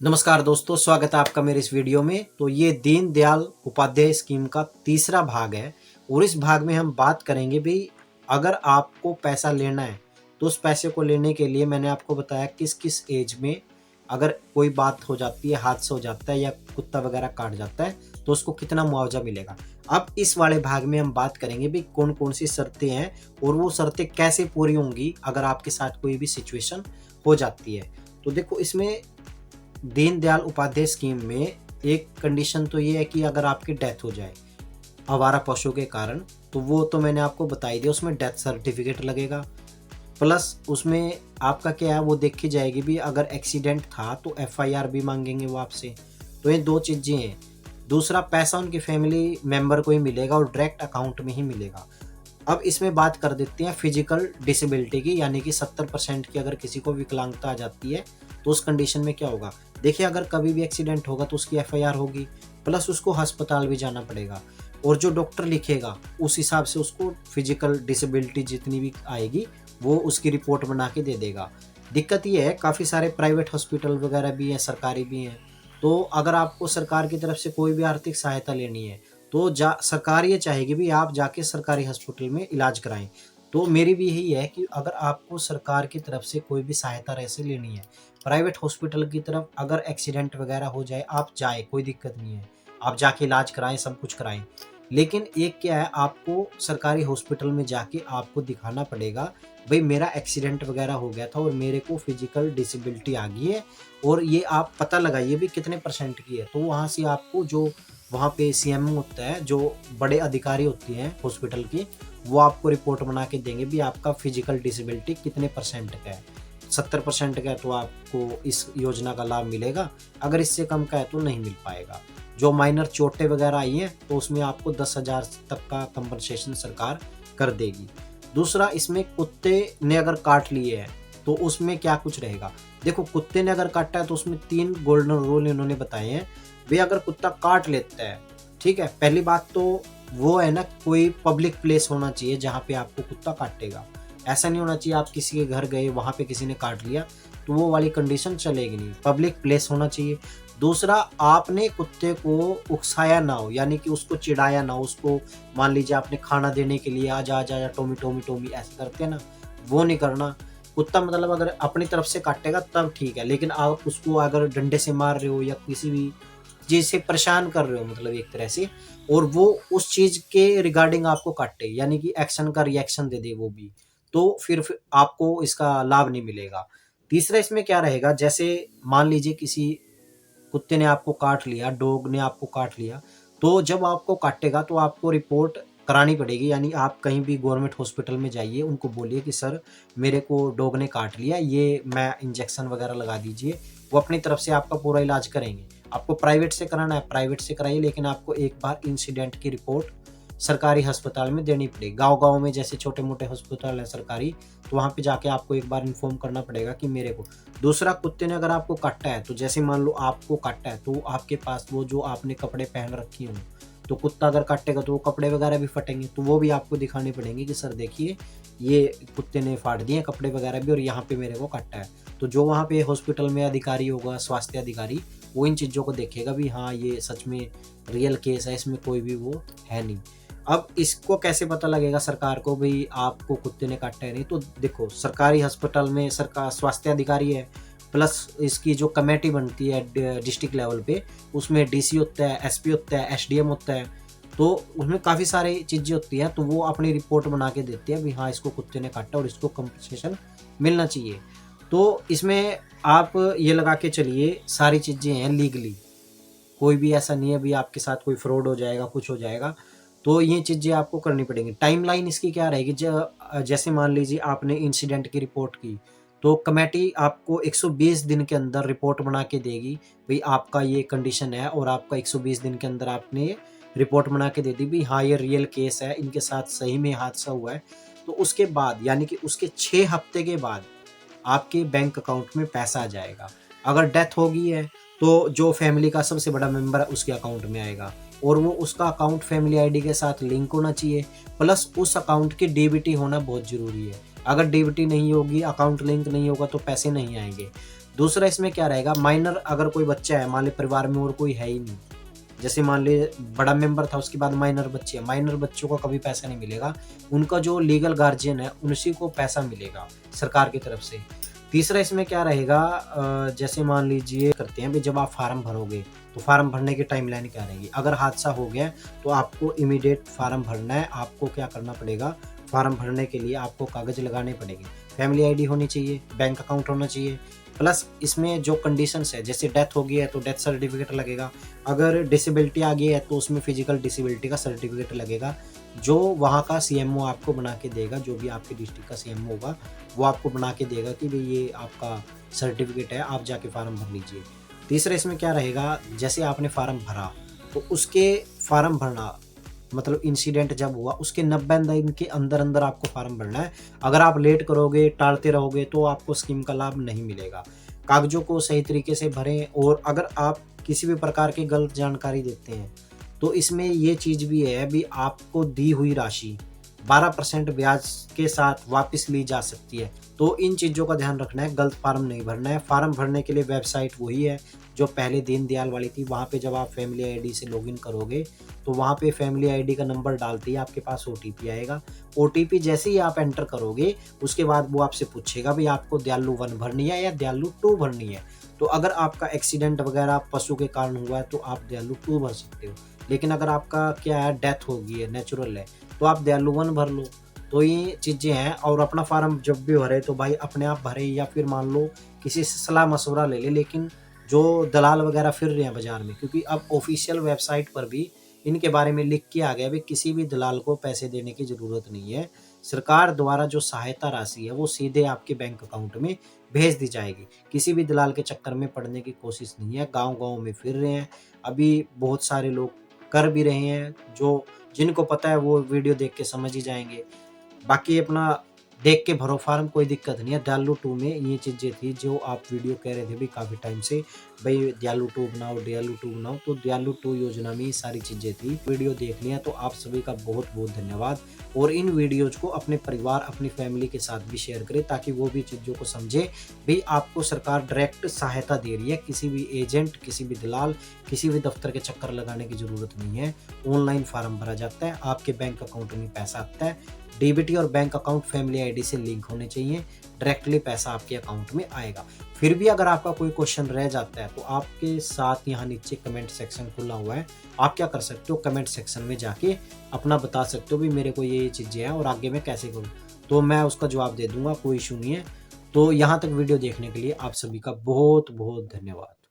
नमस्कार दोस्तों, स्वागत है आपका मेरे इस वीडियो में। तो ये दीनदयाल उपाध्याय स्कीम का तीसरा भाग है और इस भाग में हम बात करेंगे भी अगर आपको पैसा लेना है तो उस पैसे को लेने के लिए मैंने आपको बताया किस किस एज में अगर कोई बात हो जाती है, हादसा हो जाता है या कुत्ता वगैरह काट जाता है तो उसको कितना मुआवजा मिलेगा। अब इस वाले भाग में हम बात करेंगे भी कौन कौन सी शर्तें हैं और वो शर्तें कैसे पूरी होंगी अगर आपके साथ कोई भी सिचुएशन हो जाती है। तो देखो, इसमें दीनदयाल उपाध्याय स्कीम में एक कंडीशन तो ये है कि अगर आपकी डेथ हो जाए आवारा पशु के कारण, तो वो तो मैंने आपको बता ही दिया, उसमें डेथ सर्टिफिकेट लगेगा। प्लस उसमें आपका क्या है वो देखी जाएगी भी अगर एक्सीडेंट था तो एफआईआर भी मांगेंगे वो आपसे। तो ये दो चीज़ें हैं। दूसरा, पैसा उनकी फैमिली मेंबर को ही मिलेगा और डायरेक्ट अकाउंट में ही मिलेगा। अब इसमें बात कर देते हैं फिजिकल डिसेबिलिटी की, यानी कि 70% की अगर किसी को विकलांगता आ जाती है तो उस कंडीशन में क्या होगा। देखिए, अगर कभी भी एक्सीडेंट होगा तो उसकी एफआईआर होगी, प्लस उसको अस्पताल भी जाना पड़ेगा और जो डॉक्टर लिखेगा उस हिसाब से उसको फिजिकल डिसेबिलिटी जितनी भी आएगी वो उसकी रिपोर्ट बना के दे देगा। दिक्कत ये है, काफ़ी सारे प्राइवेट हॉस्पिटल वगैरह भी हैं, सरकारी भी हैं। तो अगर आपको सरकार की तरफ से कोई भी आर्थिक सहायता लेनी है तो सरकार ये चाहेगी भी आप जाके सरकारी हॉस्पिटल में इलाज कराएं। तो मेरी भी यही है कि अगर आपको सरकार की तरफ से कोई भी सहायता ऐसे लेनी है, प्राइवेट हॉस्पिटल की तरफ अगर एक्सीडेंट वगैरह हो जाए आप जाए, कोई दिक्कत नहीं है, आप जाके इलाज कराएं, सब कुछ कराएं। लेकिन एक क्या है, आपको सरकारी हॉस्पिटल में जाके आपको दिखाना पड़ेगा भाई मेरा एक्सीडेंट वगैरह हो गया था और मेरे को फिजिकल डिसेबिलिटी आ गई है और ये आप पता लगाइए भी कितने परसेंट की है। तो वहाँ से आपको जो वहाँ पे सीएमओ होता है, जो बड़े अधिकारी होते हैं हॉस्पिटल की, वो आपको रिपोर्ट बना के देंगे भी आपका फिजिकल डिसेबिलिटी कितने परसेंट का है। 70% का है तो आपको इस योजना का लाभ मिलेगा, अगर इससे कम का है तो नहीं मिल पाएगा। जो माइनर चोटें वगैरह आई हैं तो उसमें आपको 10,000 तक का कंपनसेशन सरकार कर देगी। दूसरा, इसमें कुत्ते ने अगर काट लिए है तो उसमें क्या कुछ रहेगा। देखो, कुत्ते ने अगर काटा है तो उसमें 3 गोल्डन रूल इन्होंने बताए हैं। वे अगर कुत्ता काट लेता है, ठीक है, पहली बात तो वो है ना, कोई पब्लिक प्लेस होना चाहिए जहाँ पे आपको कुत्ता काटेगा। ऐसा नहीं होना चाहिए आप किसी के घर गए वहाँ पे किसी ने काट लिया, तो वो वाली कंडीशन चलेगी नहीं, पब्लिक प्लेस होना चाहिए। दूसरा, आपने कुत्ते को उकसाया ना हो, यानी कि उसको चिढ़ाया ना हो, उसको मान लीजिए आपने खाना देने के लिए आजा आजा आजा टोमी टोमी टोमी ऐसे करते हैं ना, वो नहीं करना। कुत्ता मतलब अगर अपनी तरफ से काटेगा तब ठीक है, लेकिन आप उसको अगर डंडे से मार रहे हो या किसी भी चीज़ से परेशान कर रहे हो मतलब एक तरह से, और वो उस चीज़ के रिगार्डिंग आपको काटे, यानी कि एक्शन का रिएक्शन दे दे वो भी, तो फिर आपको इसका लाभ नहीं मिलेगा। तीसरा, इसमें क्या रहेगा, जैसे मान लीजिए किसी कुत्ते ने आपको काट लिया, डॉग ने आपको काट लिया, तो जब आपको काटेगा तो आपको रिपोर्ट करानी पड़ेगी। यानी आप कहीं भी गवर्नमेंट हॉस्पिटल में जाइए, उनको बोलिए कि सर मेरे को डॉग ने काट लिया, ये मैं इंजेक्शन वगैरह लगा दीजिए। वो अपनी तरफ से आपका पूरा इलाज करेंगे। आपको प्राइवेट से कराना है प्राइवेट से कराइए, लेकिन आपको एक बार इंसिडेंट की रिपोर्ट सरकारी अस्पताल में देनी पड़ेगी। गाँव-गाँव में जैसे छोटे-मोटे अस्पताल हैं सरकारी, तो वहाँ पे जाके आपको एक बार इन्फॉर्म करना पड़ेगा कि मेरे को। दूसरा, कुत्ते ने अगर आपको काटा है तो जैसे मान लो आपको काटा है तो आपके पास वो जो आपने कपड़े पहन रखे हों, तो कुत्ता अगर काटेगा तो वो कपड़े वगैरह भी फटेंगे, तो वो भी आपको दिखाने पड़ेंगे कि सर देखिए ये कुत्ते ने फाड़ दिए कपड़े वगैरह भी और यहाँ पे मेरे को काटा है। तो जो वहाँ पे हॉस्पिटल में अधिकारी होगा, स्वास्थ्य अधिकारी, वो इन चीज़ों को देखेगा भी हाँ ये सच में रियल केस है, इसमें कोई भी वो है नहीं। अब इसको कैसे पता लगेगा सरकार को भी आपको कुत्ते ने काटा है नहीं, तो देखो सरकारी अस्पताल में सरकार स्वास्थ्य अधिकारी है, प्लस इसकी जो कमेटी बनती है डिस्ट्रिक्ट लेवल पे, उसमें डीसी होता है, एसपी होता है, एसडीएम होता है, तो उसमें काफ़ी सारी चीज़ें होती हैं। तो वो अपनी रिपोर्ट बना के देते हैं भी हाँ इसको कुत्ते ने काटा और इसको कंपनसेशन मिलना चाहिए। तो इसमें आप ये लगा के चलिए सारी चीज़ें हैं लीगली, कोई भी ऐसा नहीं है भी आपके साथ कोई फ्रॉड हो जाएगा, कुछ हो जाएगा। तो ये चीज़ें आपको करनी पड़ेंगी। टाइमलाइन इसकी क्या रहेगी, जैसे मान लीजिए आपने इंसिडेंट की रिपोर्ट की, तो कमेटी आपको 120 दिन के अंदर रिपोर्ट बना के देगी, भई आपका ये कंडीशन है और आपका 120 दिन के अंदर आपने रिपोर्ट बना के दे दी भी हाँ ये रियल केस है, इनके साथ सही में हादसा हुआ है। तो उसके बाद यानी कि उसके 6 हफ्ते के बाद आपके बैंक अकाउंट में पैसा आ जाएगा। अगर डेथ हो गई है तो जो फैमिली का सबसे बड़ा मेंबर है उसके अकाउंट में आएगा और वो उसका अकाउंट फैमिली आईडी के साथ लिंक होना चाहिए, प्लस उस अकाउंट की डीबीटी होना बहुत ज़रूरी है। अगर डीबीटी नहीं होगी, अकाउंट लिंक नहीं होगा तो पैसे नहीं आएंगे। दूसरा इसमें क्या रहेगा, माइनर अगर कोई बच्चा है, मान ली परिवार में और कोई है ही नहीं, जैसे मान ली बड़ा मेंबर था उसके बाद माइनर बच्चे, माइनर बच्चों को कभी पैसा नहीं मिलेगा, उनका जो लीगल गार्जियन है उसी को पैसा मिलेगा सरकार की तरफ से। तीसरा इसमें क्या रहेगा, जैसे मान लीजिए करते हैं भी जब आप फार्म भरोगे तो फार्म भरने की टाइमलाइन क्या रहेगी। अगर हादसा हो गया तो आपको इमीडिएट फार्म भरना है। आपको क्या करना पड़ेगा, फार्म भरने के लिए आपको कागज लगाने पड़ेंगे, फैमिली आईडी होनी चाहिए, बैंक अकाउंट होना चाहिए, प्लस इसमें जो कंडीशंस है, जैसे डेथ हो गई है तो डेथ सर्टिफिकेट लगेगा, अगर डिसेबिलिटी आ गई है तो उसमें फिजिकल डिसेबिलिटी का सर्टिफिकेट लगेगा, जो वहाँ का सीएमओ आपको बना के देगा, जो भी आपके डिस्ट्रिक्ट का सीएमओ होगा वो आपको बना के देगा कि भाई ये आपका सर्टिफिकेट है, आप जाके फार्म भर लीजिए। तीसरा इसमें क्या रहेगा, जैसे आपने फार्म भरा तो उसके फार्म भरना मतलब इंसिडेंट जब हुआ उसके 90 दिन के अंदर अंदर आपको फार्म भरना है। अगर आप लेट करोगे, टालते रहोगे तो आपको स्कीम का लाभ नहीं मिलेगा। कागजों को सही तरीके से भरें, और अगर आप किसी भी प्रकार की गलत जानकारी देते हैं तो इसमें ये चीज़ भी है भी आपको दी हुई राशि 12% ब्याज के साथ वापस ली जा सकती है। तो इन चीज़ों का ध्यान रखना है, गलत फार्म नहीं भरना है। फार्म भरने के लिए वेबसाइट वही है जो पहले दीनदयाल वाली थी। वहाँ पे जब आप फैमिली आईडी से लॉगिन करोगे तो वहाँ पे फैमिली आईडी का नंबर डालते ही आपके पास ओटीपी आएगा। ओटीपी जैसे ही आप एंटर करोगे उसके बाद वो आपसे पूछेगा भाई आपको दयालु 1 भरनी है या दयालु 2 भरनी है। तो अगर आपका एक्सीडेंट वगैरह पशु के कारण हुआ है तो आप दयालु 2 भर सकते हो, लेकिन अगर आपका क्या है डेथ हो गई है, नेचुरल है, तो आप दयालु 1 भर लो। तो ये चीज़ें हैं। और अपना फार्म जब भी भरे तो भाई अपने आप भरे, या फिर मान लो किसी से सलाह मशवरा ले ले, लेकिन जो दलाल वगैरह फिर रहे हैं बाजार में, क्योंकि अब ऑफिशियल वेबसाइट पर भी इनके बारे में लिख के आ गया भी किसी भी दलाल को पैसे देने की ज़रूरत नहीं है। सरकार द्वारा जो सहायता राशि है वो सीधे आपके बैंक अकाउंट में भेज दी जाएगी। किसी भी दलाल के चक्कर में पड़ने की कोशिश नहीं है। गाँव-गाँव में फिर रहे हैं, अभी बहुत सारे लोग कर भी रहे हैं, जो जिनको पता है वो वीडियो देख के समझ ही जाएँगे। बाकी अपना देख के भरो फार्म, कोई दिक्कत नहीं है। दयालु 2 में ये चीज़ें थी जो आप वीडियो कह रहे थे भी काफ़ी टाइम से, भाई दयालु 2 बनाओ, दयालु 2 बनाओ, तो दयालु 2 योजना में ये सारी चीज़ें थी। वीडियो देख लिया तो आप सभी का बहुत-बहुत धन्यवाद। और इन वीडियोज़ को अपने परिवार, अपनी फैमिली के साथ भी शेयर करें ताकि वो भी चीज़ों को समझे। भई आपको सरकार डायरेक्ट सहायता दे रही है, किसी भी एजेंट, किसी भी दलाल, किसी भी दफ्तर के चक्कर लगाने की ज़रूरत नहीं है। ऑनलाइन फार्म भरा जाता है, आपके बैंक अकाउंट में पैसा आता है। डीबीटी और बैंक अकाउंट फैमिली आईडी से लिंक होने चाहिए, डायरेक्टली पैसा आपके अकाउंट में आएगा। फिर भी अगर आपका कोई क्वेश्चन रह जाता है तो आपके साथ यहाँ नीचे कमेंट सेक्शन खुला हुआ है, आप क्या कर सकते हो, कमेंट सेक्शन में जाके अपना बता सकते हो भी मेरे को ये चीज़ें हैं और आगे मैं कैसे करूँ, तो मैं उसका जवाब दे दूंगा, कोई इशू नहीं है। तो यहाँ तक वीडियो देखने के लिए आप सभी का बहुत बहुत धन्यवाद।